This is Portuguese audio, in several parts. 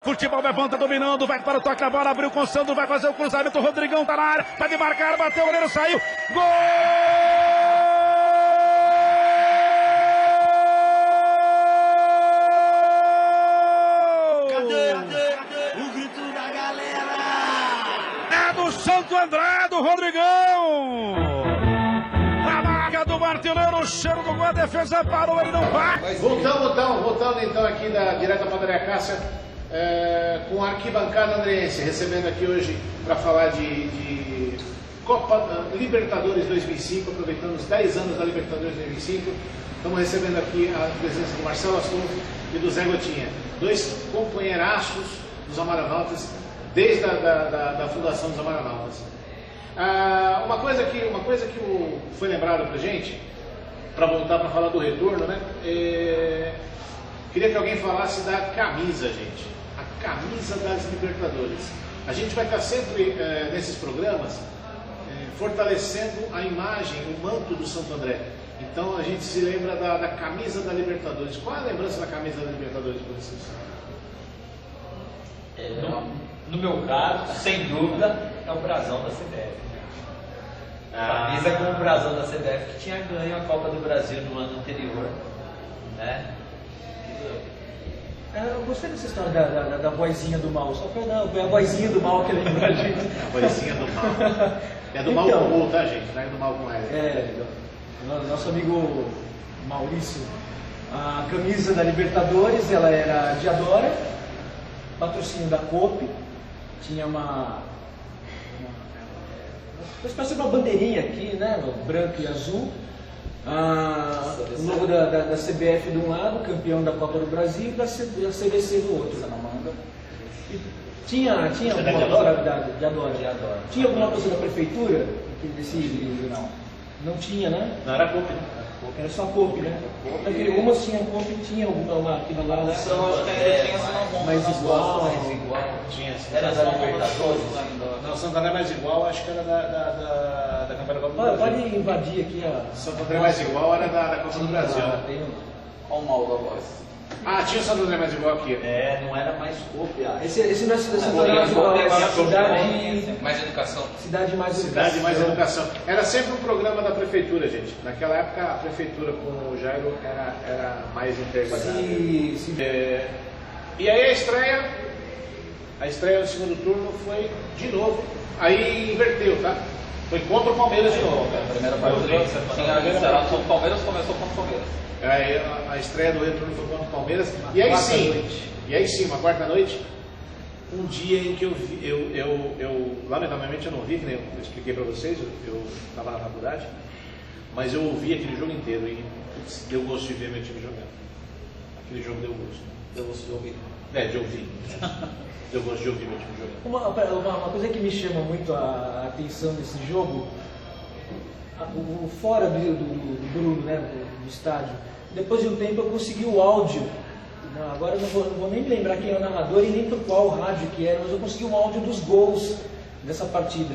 Futebol levanta, dominando, vai para o toque, a bola abriu com o Sandro, vai fazer o cruzamento, o Rodrigão tá na área, pode marcar, bateu, o goleiro saiu, gol! O grito da galera! É do Santo André, do Rodrigão! A marca do Martineiro, o cheiro do gol, a defesa parou, ele não vai! Voltando então aqui direto da Padaria Cássia, com a arquibancada andreense, recebendo aqui hoje para falar de Copa Libertadores 2005, aproveitando os 10 anos da Libertadores 2005. Estamos recebendo aqui a presença do Marcelo Astolfo e do Zé Gotinha, dois companheiraços dos Amaranautas, desde a fundação dos Amaranautas. Uma coisa que foi lembrado para a gente, para voltar para falar do retorno, né? Queria que alguém falasse da camisa, gente. A camisa das Libertadores. A gente vai estar sempre nesses programas fortalecendo a imagem, o manto do Santo André. Então a gente se lembra da camisa da Libertadores. Qual é a lembrança da camisa da Libertadores para vocês? No meu caso, sem dúvida, é o brasão da CBF. A camisa com o brasão da CBF que tinha ganho a Copa do Brasil no ano anterior, né? Eu gostei dessa história da vozinha do mal, só foi a vozinha do mal que ele lembrou a gente. A vozinha do mal. É do mal com o, tá, gente? Não é do mal com L. Nosso amigo Maurício, a camisa da Libertadores, ela era de Adora, patrocínio da Coop, tinha uma espécie de uma bandeirinha aqui, né, branco e azul, o logo da CBF de um lado, campeão da Copa do Brasil, e da CBC do outro. E tinha alguma de Adora. Tinha alguma coisa da prefeitura desse não tinha, né? Não era Coop, né? Era só Coop, né? Umas tinham Coop, tinha uma aqui lá, né? Mais igual. Tinha, Era da Libertadores. Não, Santo André mais igual, acho que era da campanha da Copa do Brasil. Pode invadir aqui a... Santo André mais igual era da Copa do Brasil. Tem Olha o mal da voz. Tinha o Santo André mais igual aqui. Não era mais cópia. Esse não é Santo André mais igual, é cidade... Mais educação. Cidade mais Cidade mais educação. Era sempre um programa da prefeitura, gente. Naquela época a prefeitura com o Jairo era mais interligada. E aí a estreia do segundo turno foi de novo, aí inverteu, tá? Foi contra o Palmeiras de novo. A primeira partida o Palmeiras começou contra o Palmeiras. A estreia do retorno foi contra o Palmeiras. E aí sim, uma quarta noite, um dia em que eu lamentavelmente eu não vi, que nem eu expliquei para vocês, eu estava na faculdade, mas eu ouvi aquele jogo inteiro e deu gosto de ver meu time jogando. Aquele jogo deu gosto. Deu gosto de ouvir. De ouvir. Deu gosto de ouvir meu time jogando. Uma coisa que me chama muito a atenção nesse jogo, fora do Bruno, né, do estádio, depois de um tempo eu consegui o áudio. Agora eu não vou nem lembrar quem é o narrador e nem por qual rádio que era, mas eu consegui o áudio dos gols dessa partida.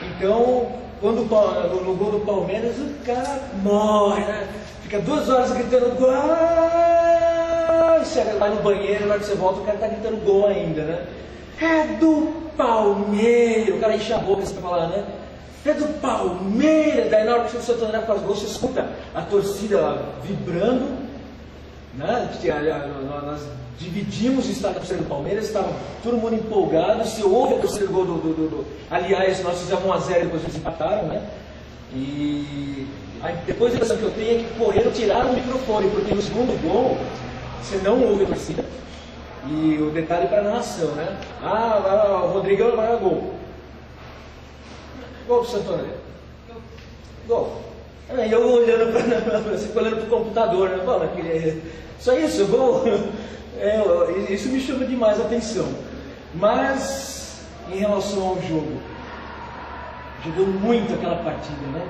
Então, quando no gol do Palmeiras, o cara morre, né? Fica 2 horas gritando gol. Você vai no banheiro, na hora que você volta, o cara tá gritando gol ainda, né? É do Palmeiras. O cara enche a boca pra falar, né? É do Palmeiras. Daí na hora que o Santo André faz gol, você escuta a torcida lá vibrando, né? Nós dividimos o estádio para do Palmeiras, estava todo mundo empolgado. Se houve a torcida do gol aliás, nós fizemos 1-0 e depois eles empataram, né? E aí, depois a impressão que eu tenho é que correram, tiraram o microfone, porque no segundo gol você não ouve a torcida. E o detalhe para a narração, né? O Rodrigão vai dar gol. Gol do Santo André. Gol. Aí eu olhando para o computador, né? Fala, só isso, gol. Isso me chama demais a atenção. Mas, em relação ao jogo, jogou muito aquela partida, né?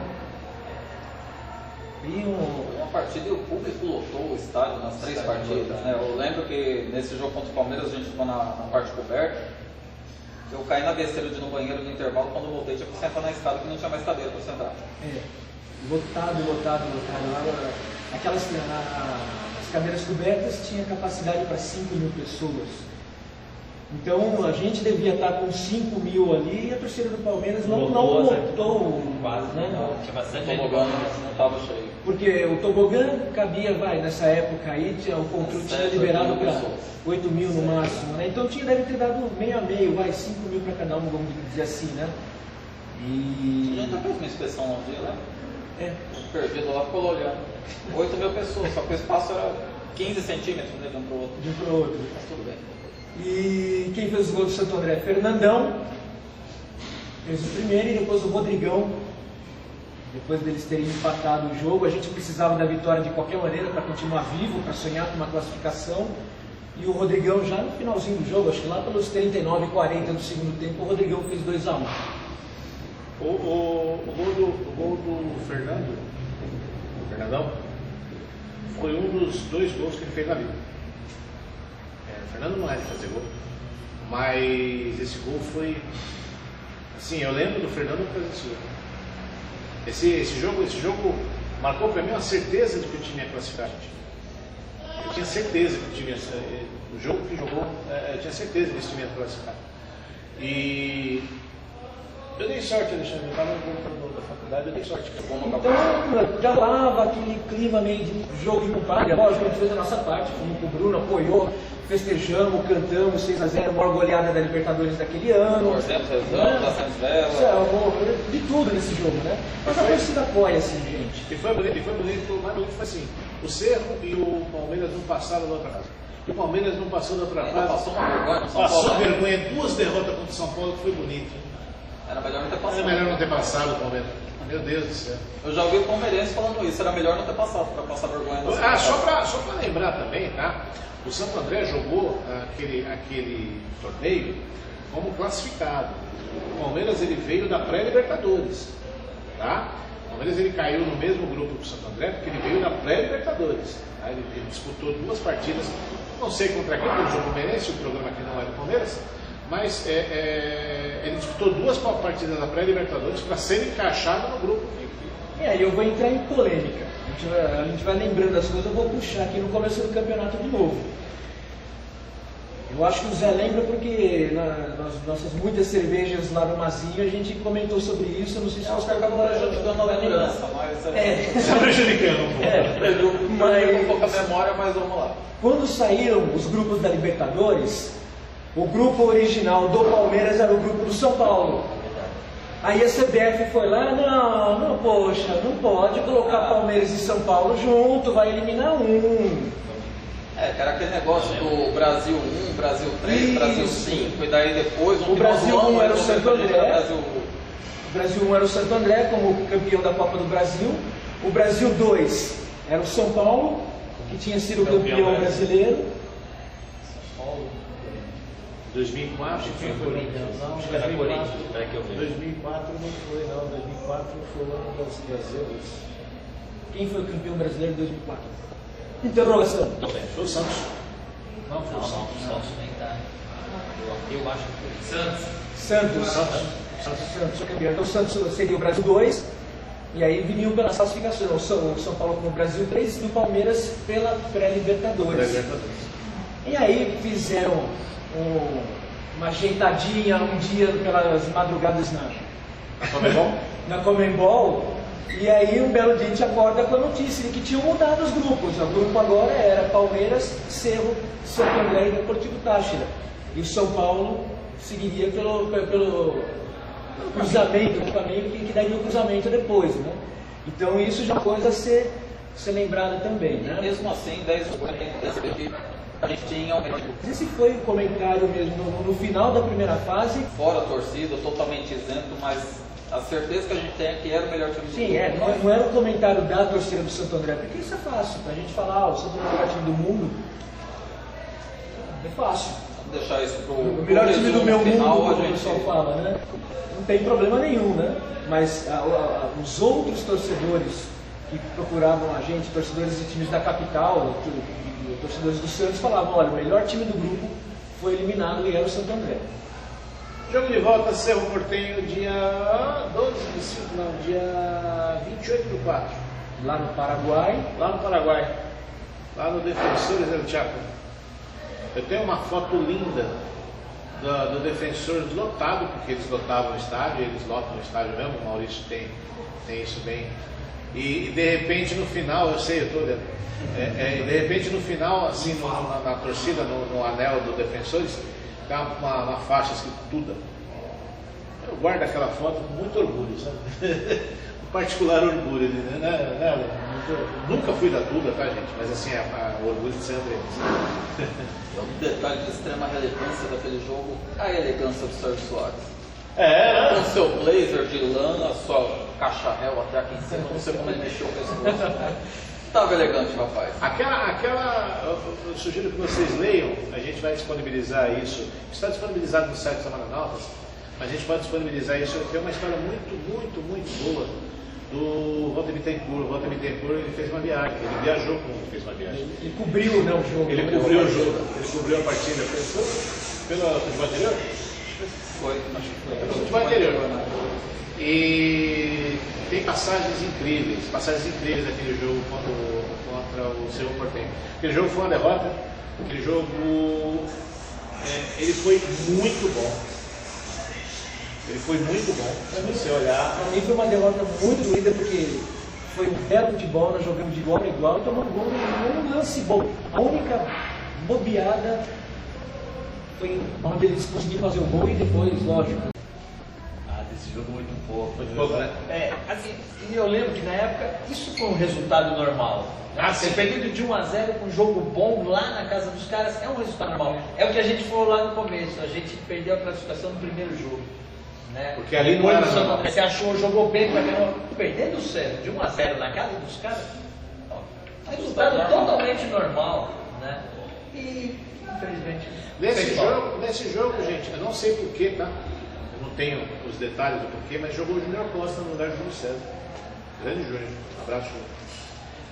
Uma partida e o público lotou o estádio nas 3 partidas, né? Eu lembro que nesse jogo contra o Palmeiras a gente ficou na parte coberta. Eu caí na besteira de ir no banheiro no intervalo, quando eu voltei tinha que sentar na escada que não tinha mais cadeira para sentar. Lotado. As cadeiras cobertas tinha capacidade para 5.000 pessoas. Então a gente devia estar com 5 mil ali e a torcida do Palmeiras não Lotou, lotou quase, né? não, tinha bastante O gente. tobogã não estava cheio. Porque o tobogã cabia, nessa época aí, o controle tinha 7, liberado 8 mil para pessoas. 8 mil no máximo, né? Então deve ter dado meio a meio, 5 mil para cada um, vamos dizer assim, né? A E. gente já fez uma inspeção um dia, né? É. Perdido lá, ficou olhando. 8 mil pessoas, só que o espaço era 15 centímetros né, de um para o outro. De um pro outro. Mas tudo bem. E quem fez o gol do Santo André? Fernandão fez o primeiro e depois o Rodrigão. Depois deles terem empatado o jogo, a gente precisava da vitória de qualquer maneira para continuar vivo, para sonhar com uma classificação. E o Rodrigão já no finalzinho do jogo, acho que lá pelos 39 e 40 do segundo tempo, o Rodrigão fez 2-1. O gol do Fernandão, foi um dos 2 gols que ele fez na vida. O Fernando não é de fazer gol, mas esse gol foi. Assim, eu lembro do Fernando fazer esse gol. Esse jogo marcou para mim uma certeza de que o time ia classificar. Eu tinha certeza que o time ia. O jogo que jogou, eu tinha certeza que esse time ia classificar. E eu dei sorte, Alexandre, eu estava no da faculdade, eu dei sorte. Então, já lava aquele clima meio de jogo de compadre. Lógico, a gente fez a nossa parte, fomos com o Bruno, apoiou, festejamos, cantamos 6-0, maior goleada da Libertadores daquele ano. Torcemos, rezamos, acendemos vela. De tudo nesse jogo, né? Mas a torcida apoia, assim, gente. E foi bonito, o mais bonito foi assim, o Cerro e o Palmeiras não passaram da outra fase. O Palmeiras não passou da outra Ainda fase. passou uma vergonha no São Passou Paulo. vergonha, 2 derrotas contra o São Paulo, que foi bonito. Era melhor não ter passado. Era melhor não ter passado o Palmeiras. Meu Deus do céu. Eu já ouvi o palmeirense falando isso, era melhor não ter passado para passar vergonha. Na Só para lembrar também, tá? O Santo André jogou aquele torneio como classificado. O Palmeiras ele veio da pré-Libertadores, tá? O Palmeiras ele caiu no mesmo grupo do Santo André porque ele veio da pré-Libertadores. Tá? Ele disputou 2 partidas, não sei contra quem, porque o jogo Palmeirense, o programa aqui não é do Palmeiras, mas ele disputou 2 partidas da pré-Libertadores para ser encaixado no grupo. E eu vou entrar em polêmica. A gente vai lembrando as coisas, eu vou puxar aqui no começo do campeonato de novo. Eu acho que o Zé lembra porque nas nossas muitas cervejas lá no Mazinho a gente comentou sobre isso, eu não sei se você acabou prejudicando a lembrança, mas Está prejudicando um pouco. Mas um pouco a memória, mas vamos lá. Quando saíram os grupos da Libertadores, o grupo original do Palmeiras era o grupo do São Paulo. Aí a CBF foi lá, poxa, não pode colocar Palmeiras e São Paulo junto, vai eliminar um. Que era aquele negócio do Brasil 1, Brasil 3, Isso. Brasil 5, e daí depois O Brasil 1 era o Santo André. Brasil... O Brasil 1 era o Santo André como campeão da Copa do Brasil. O Brasil 2 era o São Paulo, que tinha sido o campeão brasileiro. 2004 quem foi campeão? Não, Acho que era Corinthians, espera que eu vejo. 2004 não foi, não. 2004 foi o ano das Euros. Quem foi o campeão brasileiro em 2004? Interrogação. Foi o Santos. Não, foi o Santos nem tá. Eu acho que foi Santos foi campeão. Então o Santos seria o Brasil 2, e aí viniam pelas classificações. O São Paulo como Brasil 3 e o Palmeiras pela pré-Libertadores. E aí fizeram uma ajeitadinha um dia pelas madrugadas na Comembol, e aí um belo dia a gente acorda com a notícia de que tinham mudado os grupos. O grupo agora era Palmeiras, Cerro, Santo André e Deportivo Táchira, e o São Paulo seguiria pelo cruzamento, que daria o cruzamento depois, né? Então isso já é uma coisa a ser lembrada também, né? Mesmo assim, 10 a gente tinha Esse foi o comentário mesmo no final da primeira fase. fora a torcida, totalmente isento, mas a certeza que a gente tem é que era o melhor time do Sim, mundo. não era o comentário da torcida do Santo André, porque isso é fácil, pra gente falar, o Santo André é o melhor time do mundo, é fácil. Vamos deixar isso pro O melhor time do meu final, mundo, a como o gente pessoal fala, né? Não tem problema nenhum, né? Mas os outros torcedores que procuravam a gente, torcedores de times da capital, torcedores do Santos, falavam, olha, o melhor time do grupo foi eliminado e era o Santo André. Jogo de volta, Cerro Porteño, dia 28 do 4. Lá no Paraguai. Lá no Paraguai. Lá no Defensores del Chaco. Eu tenho uma foto linda do Defensor lotado, porque eles lotavam o estádio, eles lotam o estádio mesmo, o Maurício tem isso bem. E de repente no final, eu sei, eu tô vendo, de repente no final, assim, na torcida, no anel do Defensores, tem uma faixa escrito Duda. Eu guardo aquela foto com muito orgulho, sabe? Um particular orgulho, né? Nunca fui da Duda, tá, gente? Mas assim, o orgulho de ser André. Um detalhe de extrema relevância daquele jogo, a elegância do Sérgio Soares. Com seu blazer de lã, a sua caixa réu até aqui em cima, não sei como ele mexeu o pescoço. Estava elegante, rapaz. Eu sugiro que vocês leiam, a gente vai disponibilizar isso. Está disponibilizado no site da Maranautas, mas a gente pode disponibilizar isso. Tem uma história muito boa do Walter Bittencourt. O Walter Bittencourt, ele fez uma viagem, ele viajou quando fez uma viagem. Ele cobriu, né, o jogo. Ele cobriu o jogo, ele cobriu a partida pelo futebol anterior? Foi, acho que foi. Pelo futebol anterior. E tem passagens incríveis daquele jogo contra o Cerro Porteño. Aquele jogo foi uma derrota, aquele jogo ele foi muito bom. Ele foi muito bom, se você olhar. Para mim foi uma derrota muito doída, porque foi um belo futebol, nós jogamos de igual a igual e tomamos gol num lance bom. A única bobeada foi onde eles conseguiram fazer o gol e depois, lógico. Desse jogo muito pouco. Muito pouco, né? Assim, eu lembro que na época isso foi um resultado normal. Sim. Ser perdido de 1-0 com um jogo bom lá na casa dos caras é um resultado normal. É o que a gente falou lá no começo, a gente perdeu a classificação no primeiro jogo. Né? Porque ali não era normal. Você achou, jogou bem, perdendo o Cerro de 1-0 na casa dos caras, resultado totalmente normal, né? E infelizmente. Nesse jogo, gente, eu não sei porquê, tá? Eu não tenho os detalhes do porquê, mas jogou o Júnior Costa no lugar do Júlio César. Grande Júnior, abraço.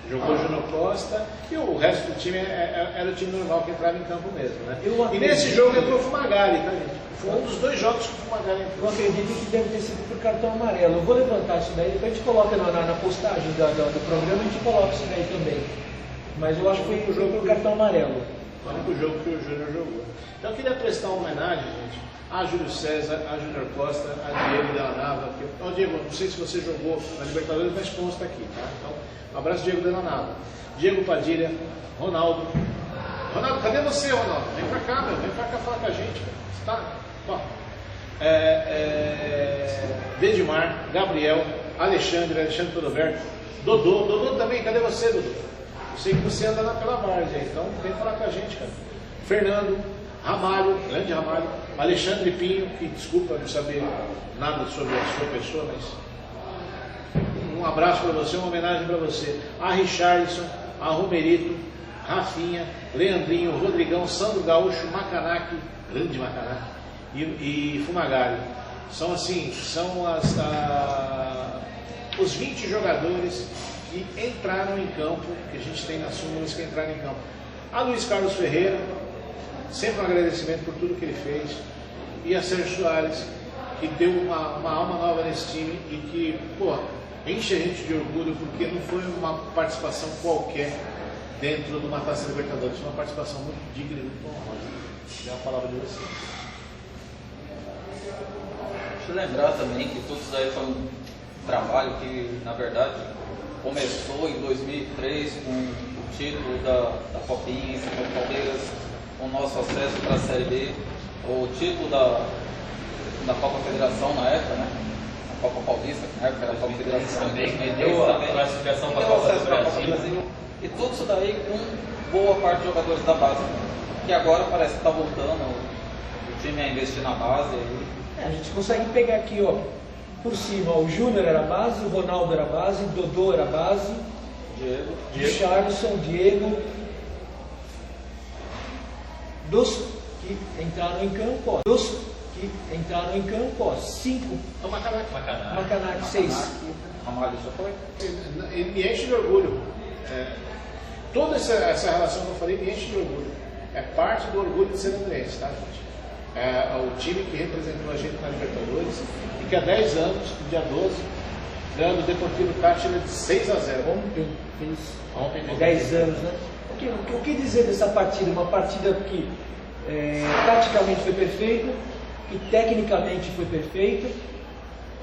Jogou o Júnior Costa e o resto do time era o time normal que entrava em campo mesmo, né? E nesse jogo entrou o Fumagalli, tá, gente? Foi um dos dois jogos que o Fumagalli entrou. Eu acredito que deve ter sido por cartão amarelo. Eu vou levantar isso daí, depois a gente coloca na postagem do programa, a gente coloca isso daí também. Mas eu acho que foi o jogo por cartão amarelo. O único jogo que o Júnior jogou. Então eu queria prestar uma homenagem, gente, a Júlio César, a Júnior Costa, a Diego Della Nava. Diego, não sei se você jogou na Libertadores, mas consta aqui, tá? Então, um abraço, Diego Della Nava. Diego Padilha, Ronaldo. Ronaldo, cadê você, Ronaldo? Vem pra cá, meu. Vem pra cá falar com a gente, cara. Você tá? Ó. Dedimar, Gabriel, Alexandre Todoverto, Dodô também, cadê você, Dodô? Eu sei que você anda lá pela várzea, então vem falar com a gente, cara. Fernando, Ramalho, grande Ramalho, Alexandre Pinho, que desculpa não saber nada sobre a sua pessoa, mas um abraço para você, uma homenagem para você. A Richarlison, a Romerito, Rafinha, Leandrinho, Rodrigão, Sandro Gaúcho, Macanac, grande Macanac, e Fumagalli. São assim, os 20 jogadores que entraram em campo, que a gente tem nas súmulas que entraram em campo. A Luiz Carlos Ferreira, sempre um agradecimento por tudo que ele fez, e a Sérgio Soares, que deu uma alma nova nesse time e que, pô, enche a gente de orgulho, porque não foi uma participação qualquer dentro de uma Taça Libertadores, foi uma participação muito digna e muito honrosa. Dá a palavra de você. Deixa eu lembrar também que tudo isso aí foi um trabalho que, na verdade, começou em 2003 com o título da Copinha em cima do Palmeiras, com o nosso acesso para a Série B, o título da Copa Federação na época, né? A Copa Paulista, que na época era a Copa Federação. Também deu a classificação para a Copa do Brasil. E tudo isso daí com boa parte de jogadores da base, que agora parece que está voltando o time a investir na base. A gente consegue pegar aqui, ó, por cima, ó, o Júnior era base, o Ronaldo era base, o Dodô era base, Diego. Richarlison, Diego. Dos que entraram em campo, ó. 5. É o Macanac, 6. Ramalho já foi? Me enche de orgulho. Toda essa relação que eu falei me enche de orgulho. É parte do orgulho de ser andrense, tá, gente? É o time que representou a gente na Libertadores e que há 10 anos, no dia 12, ganhando o Deportivo Táchira de 6-0. Ontem fez 10 anos, né? O que dizer dessa partida? Uma partida que taticamente foi perfeito, e tecnicamente foi perfeito,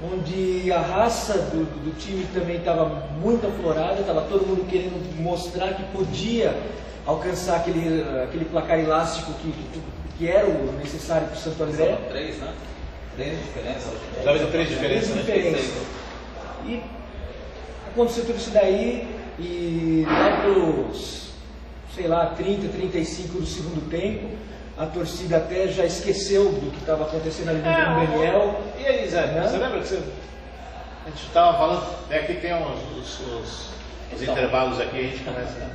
onde a raça do time também estava muito aflorada, estava todo mundo querendo mostrar que podia alcançar aquele placar elástico que era o necessário para o Santo André. 3, né? 3 diferenças. Talvez 3 diferenças, né? E aconteceu tudo isso daí, e lá pelos, sei lá, 30, 35 do segundo tempo, a torcida até já esqueceu do que estava acontecendo ali dentro do Daniel. E aí, Zé, você lembra que a gente estava falando, aqui tem os intervalos aqui, a gente começa.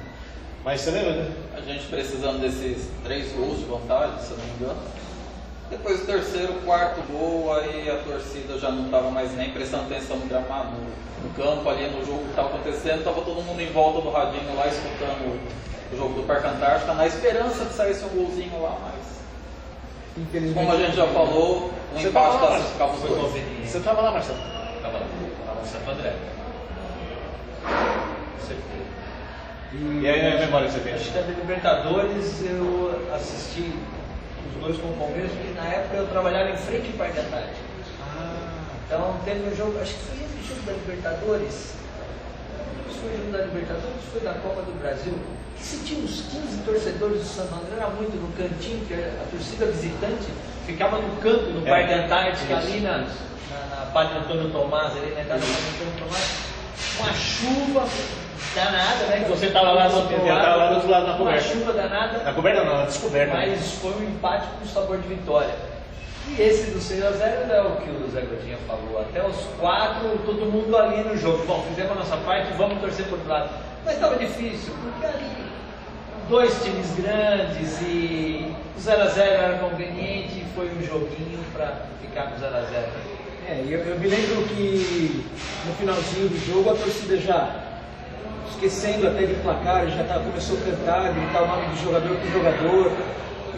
Mas você lembra, né? A gente precisando desses 3 gols de vantagem, se eu não me engano. Depois do terceiro, quarto gol, aí a torcida já não estava mais nem prestando atenção no gramado, no campo, ali no jogo que estava acontecendo. Estava todo mundo em volta do radinho lá, escutando o jogo do Parque Antártica, na esperança de saísse um golzinho lá, mas infelizmente, como a gente já falou, o empate classificava os dois. Você estava lá, Marcelo? Estava lá no Santo André. Certeza. E aí a memória que você tem? Acho que da Libertadores eu assisti os dois com o Palmeiras, porque na época eu trabalhava em frente ao Parque Antártica. Então teve um jogo, acho que foi esse jogo da Libertadores. Foi o jogo da Libertadores, foi da Copa do Brasil. Se tinha uns 15 torcedores do Santo André, era muito no cantinho, porque a torcida visitante ficava no canto do Parque Antártica, ali na Padre Antônio Tomás, ali na casa do Antônio Tomás. Uma chuva danada, né? Que você estava lá do outro lado, na coberta. Uma chuva danada. Na coberta não, na descoberta. Mas foi um empate com sabor de vitória. E esse do 6-0 é o que o Zé Godinha falou. Até os 4, todo mundo ali no jogo. Bom, fizemos a nossa parte, vamos torcer por outro lado. Mas estava difícil, porque ali 2 times grandes e o 0-0 era conveniente e foi um joguinho para ficar com 0-0. Eu me lembro que no finalzinho do jogo a torcida já, esquecendo até de placar, já começou a cantar, gritar o nome do jogador por jogador.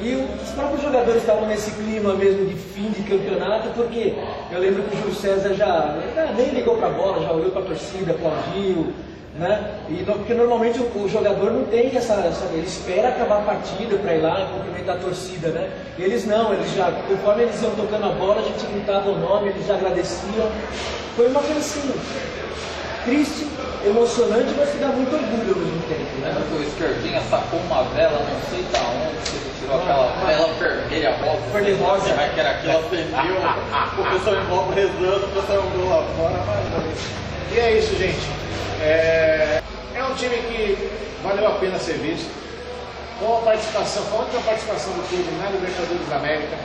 E os próprios jogadores estavam nesse clima mesmo de fim de campeonato, porque eu lembro que o Júlio César já nem ligou para a bola, já olhou para a torcida, aplaudiu, né? Porque normalmente o jogador não tem ele espera acabar a partida para ir lá e cumprimentar a torcida, né? Eles não, conforme eles iam tocando a bola, a gente gritava o nome, eles já agradeciam. Foi uma coisa assim, triste, emocionante, mas que dá muito orgulho ao mesmo tempo. Lembra que o Esquerdinha sacou uma vela, não sei da onde, que ele tirou aquela vela vermelha, rosa, que era aquilo, acendeu, o pessoal em volta rezando, o pessoal um gol lá fora, mas... E é isso, gente. É um time que valeu a pena ser visto. Com a única participação do clube na Libertadores da América.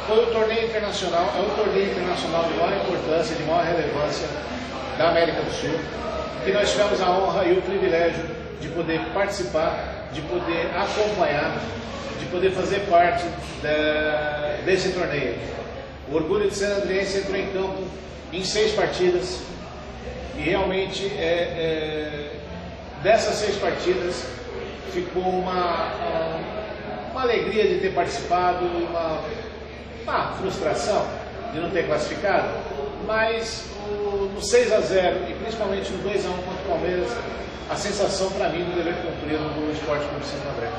Foi um torneio internacional, é um torneio internacional de maior importância, de maior relevância da América do Sul, que nós tivemos a honra e o privilégio de poder participar, de poder acompanhar, de poder fazer parte desse torneio. O Orgulho de San Andrense entrou em campo em 6 partidas e realmente dessas 6 partidas ficou uma alegria de ter participado, uma frustração de não ter classificado, mas no 6-0 e principalmente no 2-1 contra o Palmeiras, a sensação para mim do dever cumprido no Esporte Clube Santo André.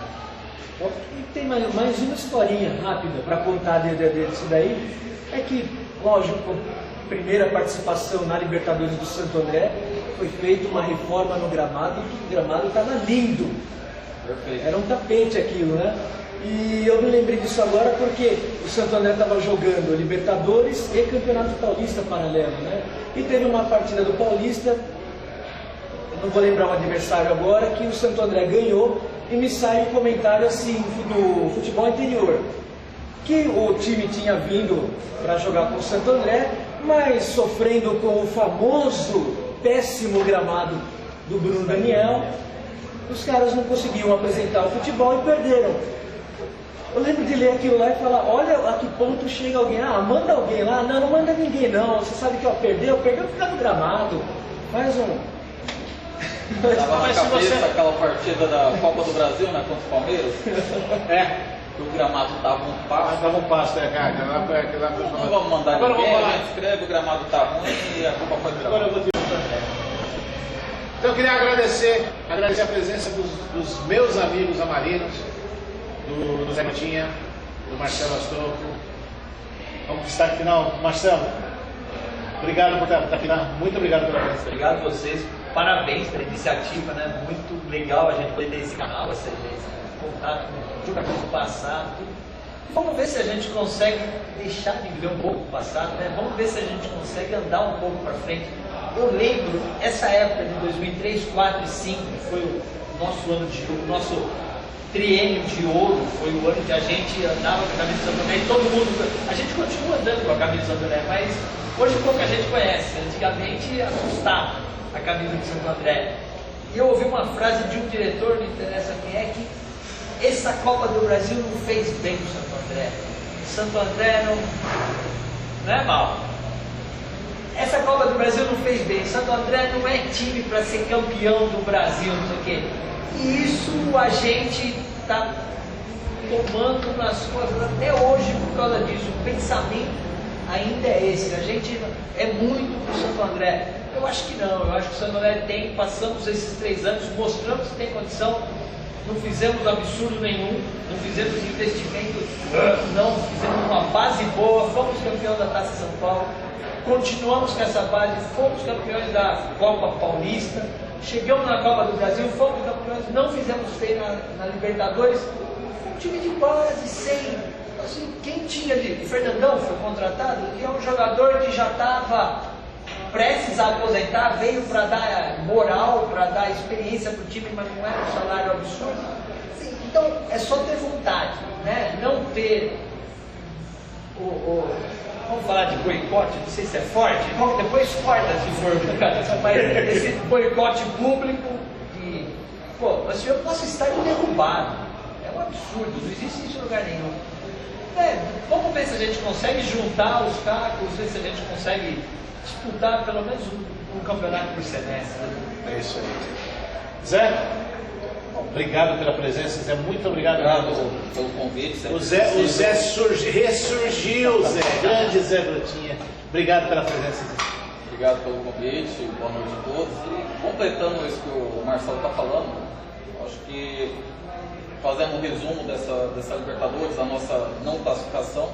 E tem mais uma historinha rápida para contar disso daí, é que, lógico, a primeira participação na Libertadores do Santo André, foi feita uma reforma no gramado, que o gramado estava lindo. Perfeito. Era um tapete aquilo, né? E eu me lembrei disso agora porque o Santo André estava jogando Libertadores e Campeonato Paulista paralelo, né? E teve uma partida do Paulista, não vou lembrar o adversário agora, que o Santo André ganhou e me sai um comentário assim do futebol interior, que o time tinha vindo para jogar com o Santo André, mas sofrendo com o famoso péssimo gramado do Bruno Daniel, os caras não conseguiam apresentar o futebol e perderam. Eu lembro de ler aquilo lá e falar, olha a que ponto chega alguém, manda alguém lá, não manda ninguém não, você sabe que perdeu fica no gramado, faz um... Tava na cabeça aquela partida da Copa do Brasil, né, contra o Palmeiras? Que o gramado tava um pasto. Dava um pasto, cara. Não vamos mandar ninguém, a gente escreve, o gramado tá ruim e a culpa foi do gramado. Então eu queria agradecer a presença dos meus amigos amarinos, do Zé Matinha, do Marcelo Astolfo. Vamos destaque final, Marcelo. Obrigado por estar aqui, muito obrigado pela presença. Obrigado a vocês, parabéns pela iniciativa, né? Muito legal a gente poder ter esse canal, esse contato com o jogador do passado. Vamos ver se a gente consegue deixar de viver um pouco o passado, né? Vamos ver se a gente consegue andar um pouco para frente. Eu lembro, essa época de 2003, 2004 e 2005, foi o nosso ano de ouro, o nosso triênio de ouro, foi o ano que a gente andava com a camisa do Santo André e todo mundo, a gente continua andando com a camisa do Santo André, mas hoje pouca gente conhece, antigamente assustava a camisa de Santo André. E eu ouvi uma frase de um diretor, não interessa quem é, que essa Copa do Brasil não fez bem para o Santo André. Santo André não é mal. Essa Copa do Brasil não fez bem. Santo André não é time para ser campeão do Brasil, não sei o quê. E isso a gente está tomando nas costas até hoje por causa disso. O pensamento ainda é esse. A gente é muito para o Santo André. Eu acho que não. Eu acho que o Santo André tem. Passamos esses 3 anos, mostramos que tem condição. Não fizemos absurdo nenhum, não fizemos investimento, não fizemos uma base boa, fomos campeões da Taça São Paulo, continuamos com essa base, fomos campeões da Copa Paulista, chegamos na Copa do Brasil, fomos campeões, não fizemos feio na Libertadores, um time de base, sem, assim, quem tinha de... O Fernandão foi contratado, que é um jogador que já estava prestes a aposentar, veio para dar moral, para dar experiência para o time, mas não era um salário absurdo. Assim, então é só ter vontade, né? Não ter vamos falar de boicote, não sei se é forte, depois corta se for, mas esse boicote público de, pô, mas eu posso estar derrubado, é um absurdo, não existe isso em lugar nenhum. Vamos ver se a gente consegue juntar os cacos, ver se a gente consegue disputar pelo menos um campeonato por semestre. É isso aí. Zé, obrigado pela presença, Zé, muito obrigado pelo convite. O Zé ressurgiu, Zé, grande Zé Brutinha. Obrigado pela presença, Zé. Obrigado pelo convite, boa noite a todos. E completando isso que o Marcelo está falando, acho que fazendo um resumo dessa Libertadores, a nossa não classificação,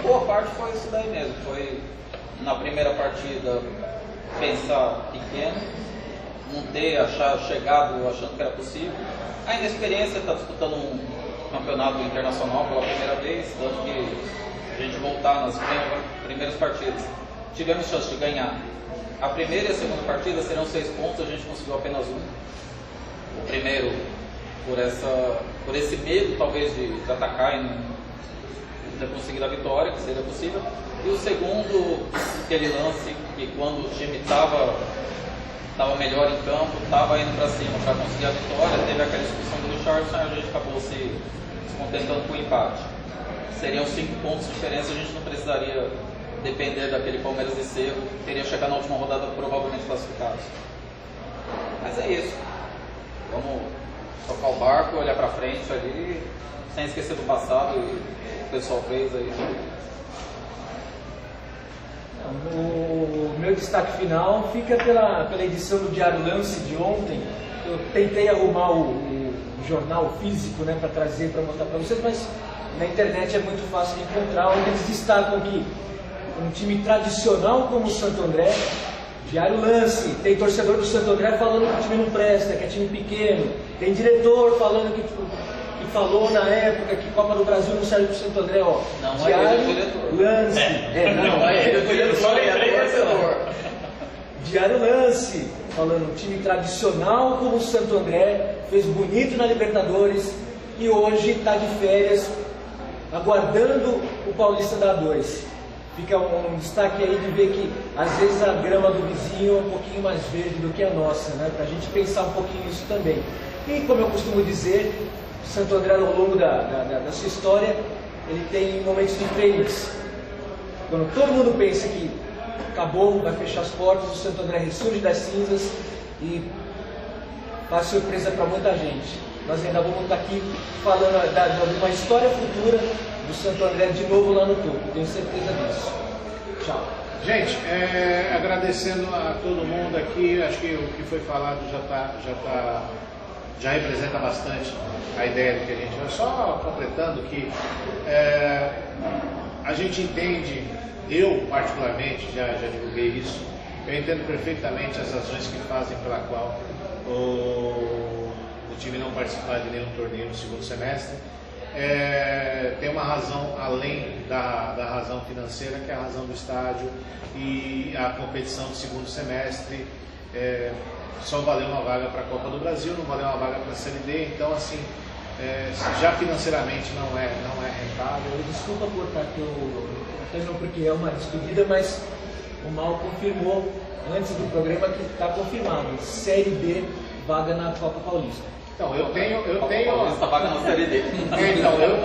boa parte foi isso daí mesmo, foi na primeira partida pensar pequeno, não ter chegado achando que era possível. A inexperiência está disputando um campeonato internacional pela primeira vez, tanto que a gente voltar nas primeiras partidas. Tivemos chance de ganhar. A primeira e a segunda partida serão 6 pontos, a gente conseguiu apenas 1. O primeiro, por esse medo talvez de atacar e não ter conseguido a vitória, que seria possível. E o segundo, aquele lance que quando o time estava melhor em campo, estava indo para cima para conseguir a vitória, teve aquela expulsão do Richardson e a gente acabou se contentando com o empate. Seriam 5 pontos de diferença, a gente não precisaria depender daquele Palmeiras e Cerro, teria chegado na última rodada provavelmente classificados. Mas é isso. Vamos tocar o barco, olhar para frente ali, sem esquecer do passado e o pessoal fez aí. O meu destaque final fica pela edição do Diário Lance de ontem. Eu tentei arrumar o jornal físico, né, para trazer, para mostrar para vocês, mas na internet é muito fácil de encontrar, onde eles destacam que um time tradicional como o Santo André, Diário Lance, tem torcedor do Santo André falando que o time não presta, que é time pequeno, tem diretor falando que falou na época que Copa do Brasil não serve para o Santo André, ó. Não, Diário Lance. Diário Lance, falando um time tradicional como o Santo André, fez bonito na Libertadores e hoje está de férias, aguardando o Paulista da 2. Fica um destaque aí de ver que às vezes a grama do vizinho é um pouquinho mais verde do que a nossa, né? Para a gente pensar um pouquinho nisso também. E como eu costumo dizer, Santo André, ao longo da sua história, ele tem momentos diferentes. Quando todo mundo pensa que acabou, vai fechar as portas, o Santo André ressurge das cinzas e faz surpresa para muita gente. Nós ainda vamos estar aqui falando de uma história futura do Santo André de novo lá no topo, tenho certeza disso. Tchau. Gente, agradecendo a todo mundo aqui, acho que o que foi falado já tá já representa bastante a ideia do que a gente vai. Só completando que a gente entende, eu particularmente já divulguei isso, eu entendo perfeitamente as razões que fazem pela qual o time não participar de nenhum torneio no segundo semestre. Tem uma razão além da razão financeira, que é a razão do estádio, e a competição do segundo semestre só valeu uma vaga para a Copa do Brasil, não valeu uma vaga para a Série D, então assim, já financeiramente não é rentável. Desculpa cortar até não porque é uma despedida, mas o Mal confirmou antes do programa que está confirmado, Série D, vaga na Copa Paulista. Então, eu tenho Paulista vaga na Série D. Então, eu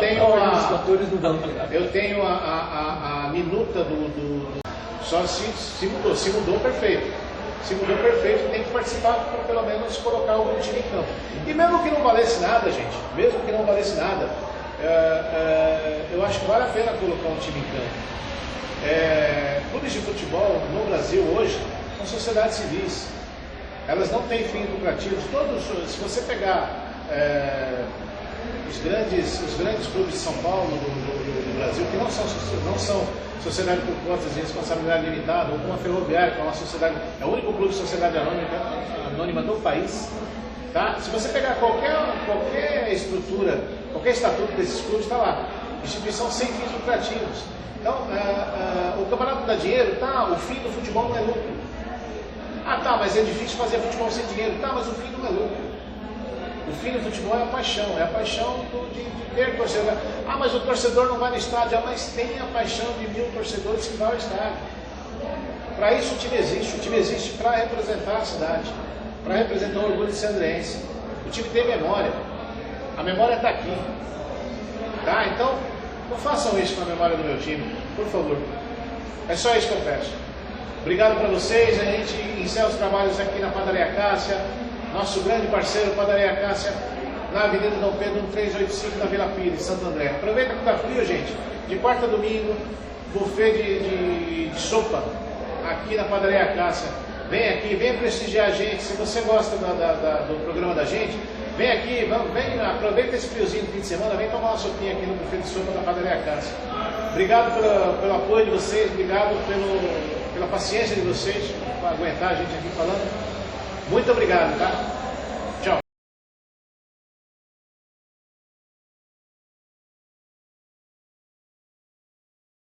tenho a minuta só se mudou perfeito. Se mudou perfeito, tem que participar para pelo menos colocar algum time em campo. E mesmo que não valesse nada, gente, mesmo que não valesse nada, eu acho que vale a pena colocar um time em campo. Clubes de futebol no Brasil hoje são sociedades civis. Elas não têm fins lucrativos. Se você pegar os grandes clubes de São Paulo, do Brasil, que não são sociedade por cotas de responsabilidade limitada, ou como a Ferroviária, que é uma sociedade, é o único clube de sociedade anônima do país. Tá? Se você pegar qualquer estrutura, qualquer estatuto desses clubes, está lá. Instituição sem fins lucrativos. Então, o campeonato dá dinheiro, tá? O fim do futebol não é lucro. Ah, tá, mas é difícil fazer futebol sem dinheiro. Tá, mas o fim não é lucro. O fim do futebol é a paixão de ter torcedor. Ah, mas o torcedor não vai no estádio. Ah, mas tem a paixão de 1000 torcedores que vão ao estádio. Para isso o time existe para representar a cidade, para representar o orgulho de ser andrense. O time tem memória, a memória está aqui. Tá? Então, não façam isso com a memória do meu time, por favor. É só isso que eu peço. Obrigado para vocês, a gente encerra os trabalhos aqui na Padaria Cássia, nosso grande parceiro Padaria Cássia, na Avenida Dom Pedro 1385, na Vila Pires, Santo André. Aproveita que está frio, gente, de quarta a domingo, buffet de sopa aqui na Padaria Cássia. Vem aqui, venha prestigiar a gente, se você gosta do programa da gente, vem aqui, aproveita esse friozinho do fim de semana, vem tomar uma sopinha aqui no buffet de sopa da Padaria Cássia. Obrigado pelo apoio de vocês, obrigado pela paciência de vocês para aguentar a gente aqui falando. Muito obrigado, tá?